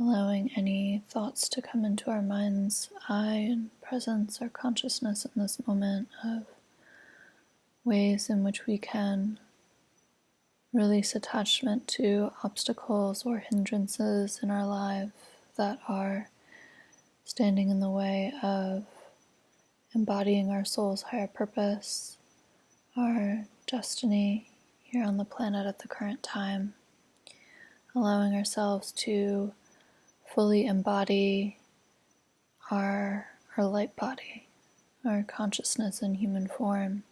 allowing any thoughts to come into our mind's eye and presence or consciousness in this moment of ways in which we can release attachment to obstacles or hindrances in our life that are standing in the way of embodying our soul's higher purpose, our destiny here on the planet at the current time, allowing ourselves to fully embody our light body, our consciousness in human form,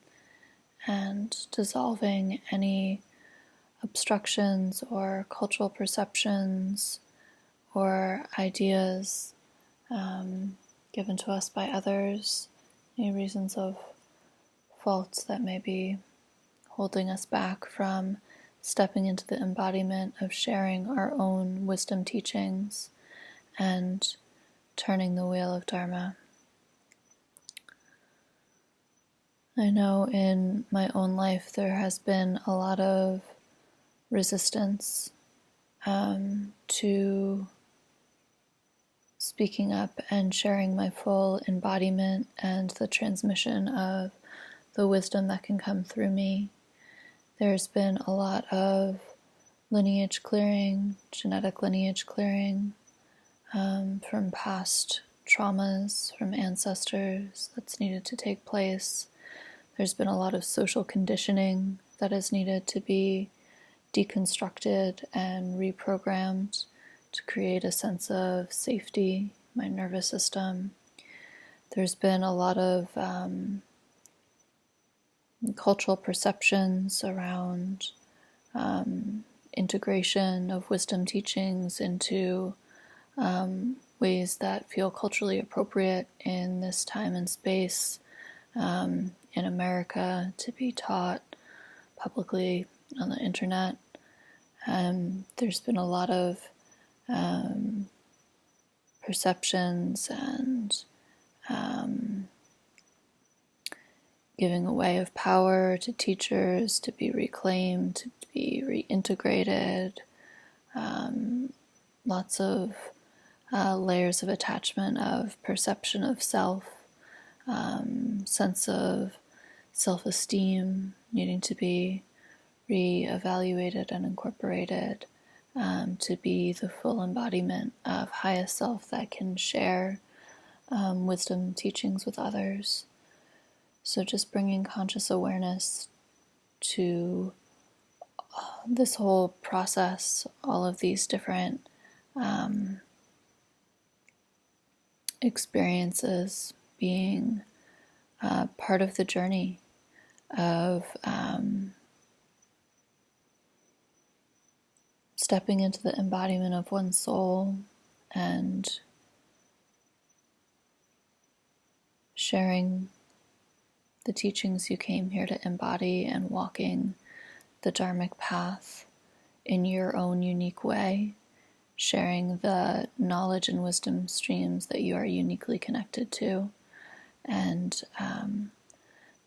and dissolving any obstructions or cultural perceptions or ideas given to us by others, any reasons of faults that may be holding us back from stepping into the embodiment of sharing our own wisdom teachings and turning the wheel of Dharma. I know in my own life there has been a lot of resistance to speaking up and sharing my full embodiment and the transmission of the wisdom that can come through me. There's been a lot of lineage clearing, genetic lineage clearing from past traumas, from ancestors that's needed to take place. There's been a lot of social conditioning that is needed to be deconstructed and reprogrammed to create a sense of safety, my nervous system. There's been a lot of cultural perceptions around integration of wisdom teachings into ways that feel culturally appropriate in this time and space in America to be taught publicly on the internet. There's been a lot of perceptions and giving away of power to teachers to be reclaimed, to be reintegrated, lots of layers of attachment, of perception of self, sense of self-esteem needing to be re-evaluated and incorporated to be the full embodiment of highest self that can share wisdom teachings with others. So just bringing conscious awareness to this whole process, all of these different experiences being part of the journey of stepping into the embodiment of one's soul and sharing the teachings you came here to embody and walking the dharmic path in your own unique way, sharing the knowledge and wisdom streams that you are uniquely connected to, and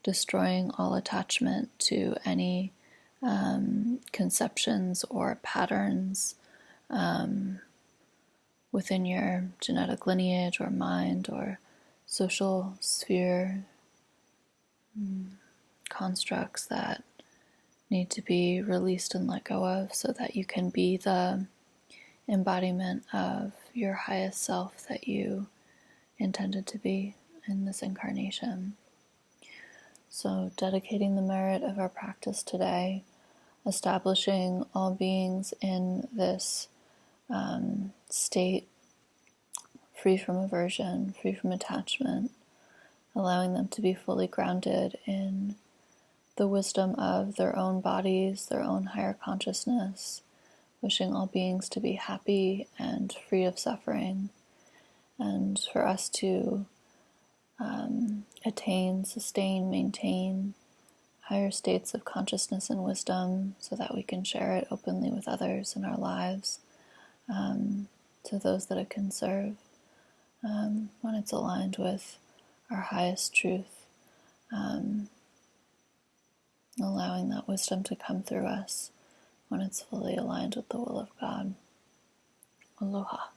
destroying all attachment to any conceptions or patterns within your genetic lineage or mind or social sphere, constructs that need to be released and let go of so that you can be the embodiment of your highest self that you intended to be in this incarnation. So dedicating the merit of our practice today, establishing all beings in this state free from aversion, free from attachment, allowing them to be fully grounded in the wisdom of their own bodies, their own higher consciousness, wishing all beings to be happy and free of suffering, and for us to attain, sustain, maintain higher states of consciousness and wisdom so that we can share it openly with others in our lives, to those that it can serve, when it's aligned with our highest truth, allowing that wisdom to come through us when it's fully aligned with the will of God. Aloha.